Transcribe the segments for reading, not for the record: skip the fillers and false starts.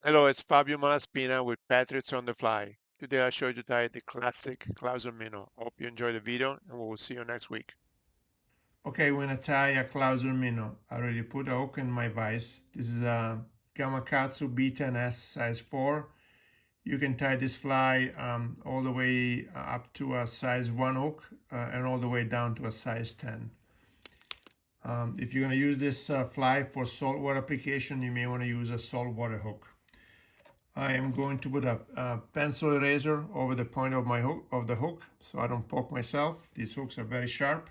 Hello, it's Fabio Malaspina with Patriots on the Fly. Today I showed you the classic Clouser Minnow. Hope you enjoyed the video and we will see you next week. Okay, we're gonna tie a Clouser Minnow. I already put a hook in my vise. This is a Gamakatsu B10S size 4. You can tie this fly all the way up to a size 1 hook and all the way down to a size 10. If you're gonna use this fly for saltwater application, you may want to use a saltwater hook. I am going to put a pencil eraser over the point of my hook the hook so I don't poke myself. These hooks are very sharp.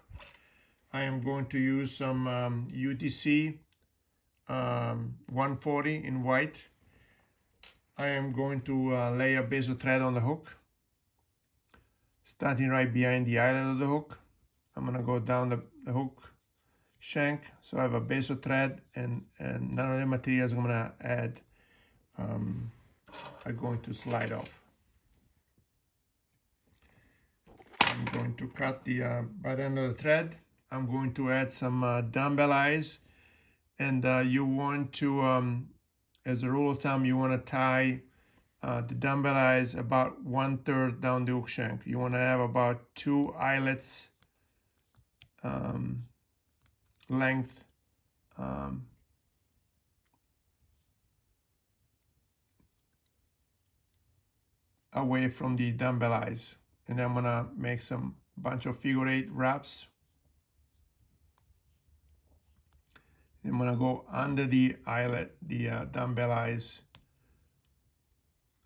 I am going to use some UTC 140 in white. I am going to lay a base of thread on the hook, starting right behind the eyelet of the hook. I'm going to go down the hook shank, so I have a base of thread, and none of the materials I'm going to add are going to slide off. I'm going to cut the butt end of the thread. I'm going to add some dumbbell eyes, and you want to, as a rule of thumb, you want to tie the dumbbell eyes about 1/3 down the hook shank. You want to have about 2 eyelets length away from the dumbbell eyes. And I'm gonna make some bunch of figure 8 wraps. I'm gonna go under the eyelet, the dumbbell eyes,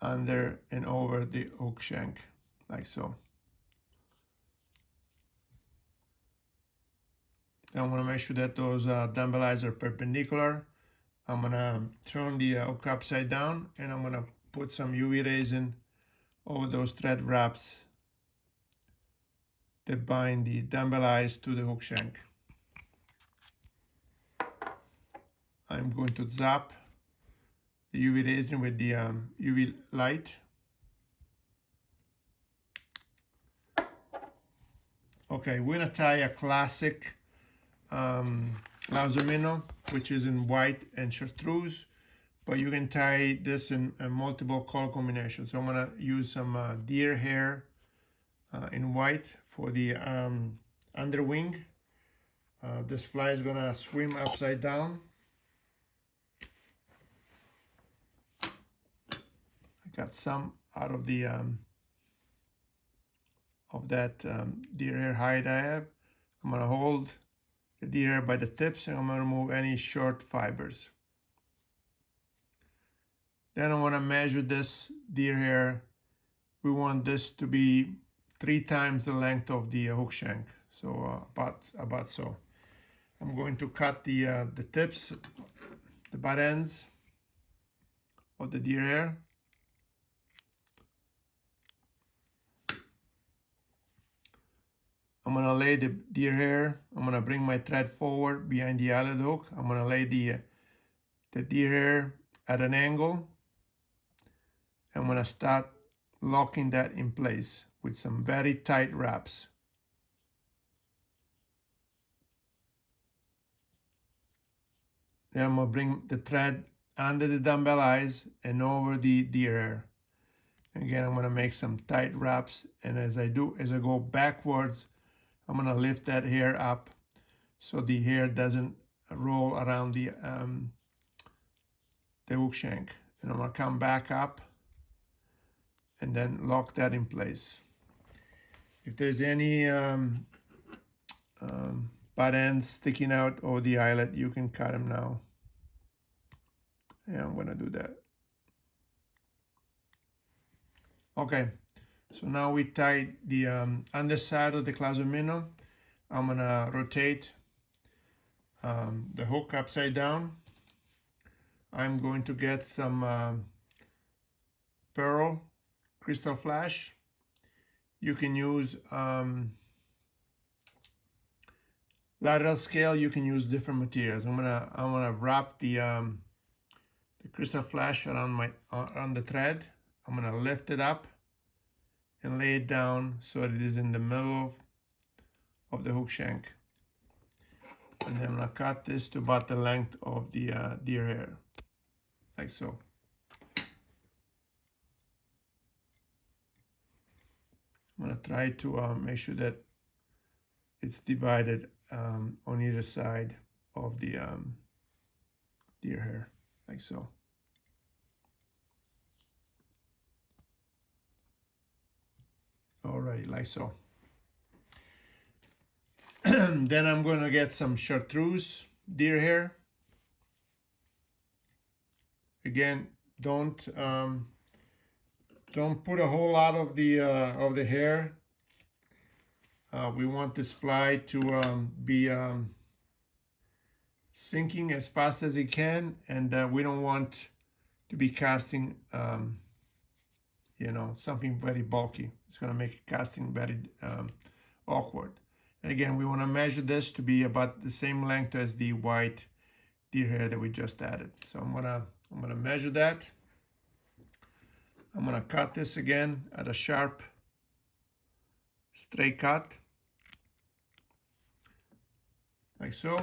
under and over the hook shank, like so. Then I'm gonna make sure that those dumbbell eyes are perpendicular. I'm gonna turn the hook upside down, and I'm gonna put some UV resin over those thread wraps that bind the dumbbell eyes to the hook shank. I'm going to zap the UV resin with the UV light. Okay, we're gonna tie a classic Clouser Minnow, which is in white and Chartreuse, but you can tie this in multiple color combinations. So I'm gonna use some deer hair in white for the underwing. This fly is gonna swim upside down. I got some out of the deer hair hide I have. I'm gonna hold the deer hair by the tips, and I'm gonna remove any short fibers. Then I want to measure this deer hair. We want this to be 3 times the length of the hook shank, so about so. I'm going to cut the tips, the butt ends of the deer hair. I'm gonna lay the deer hair. I'm gonna bring my thread forward behind the eyelet hook. I'm gonna lay the deer hair at an angle. I'm gonna start locking that in place with some very tight wraps. Then I'm gonna bring the thread under the dumbbell eyes and over the deer hair. Again, I'm gonna make some tight wraps, and as I go backwards, I'm gonna lift that hair up so the hair doesn't roll around the hook shank. And I'm gonna come back up and then lock that in place. If there's any butt ends sticking out over the eyelet, you can cut them now. And I'm gonna do that. Okay, so now we tied the underside of the Clouser Minnow. I'm gonna rotate the hook upside down. I'm going to get some pearl crystal flash. You can use lateral scale. You can use different materials. I'm gonna wrap the crystal flash around the thread. I'm gonna lift it up and lay it down so it is in the middle of the hook shank. And then I'm gonna cut this to about the length of the deer hair, like so. I'm gonna try to make sure that it's divided on either side of the deer hair, like so. All right, like so. Then I'm gonna get some Chartreuse deer hair. Again, don't put a whole lot of the hair. We want this fly to be sinking as fast as it can, and we don't want to be casting you know, something very bulky. It's going to make casting very awkward. And again, we want to measure this to be about the same length as the white deer hair that we just added. So I'm gonna measure that. I'm gonna cut this again at a sharp straight cut, like so.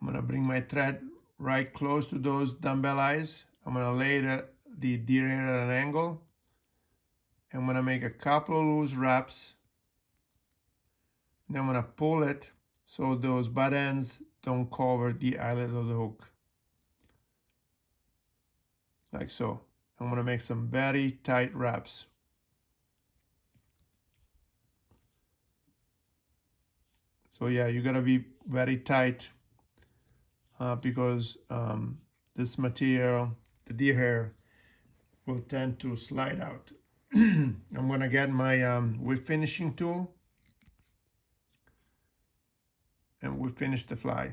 I'm gonna bring my thread right close to those dumbbell eyes. I'm gonna lay the deer hair at an angle. I'm gonna make a couple of loose wraps. Then I'm gonna pull it so those butt ends don't cover the eyelet of the hook, like so. I'm gonna make some very tight wraps. So yeah, you gotta be very tight because this material, the deer hair, will tend to slide out. I'm gonna get my whip finishing tool and we finish the fly.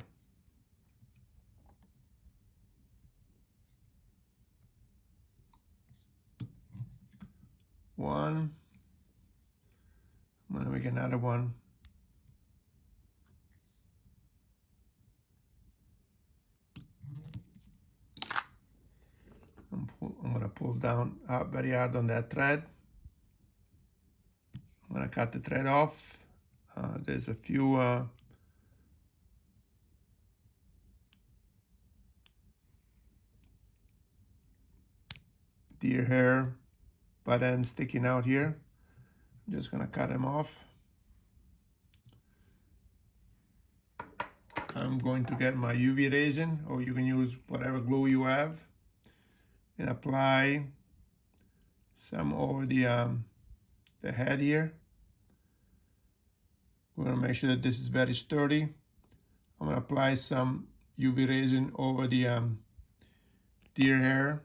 One. I'm gonna make another one. I'm gonna pull down very hard on that thread. I'm gonna cut the thread off. There's a few deer hair butt ends sticking out here. I'm just gonna cut them off. I'm going to get my UV resin, or you can use whatever glue you have, and apply some over the head here. We're gonna make sure that this is very sturdy. I'm gonna apply some UV resin over the deer hair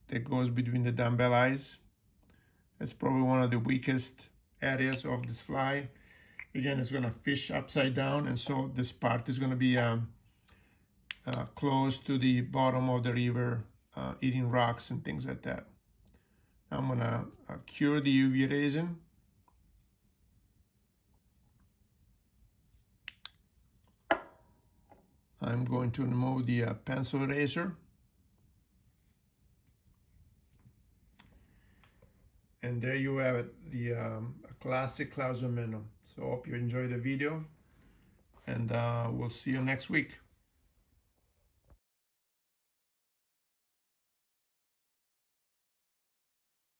that goes between the dumbbell eyes. That's probably one of the weakest areas of this fly. Again, it's gonna fish upside down, and so this part is gonna be close to the bottom of the river, eating rocks and things like that. I'm gonna cure the UV resin. I'm going to remove the pencil eraser. And there you have it, the classic Clouser Minnow. So I hope you enjoyed the video, and we'll see you next week.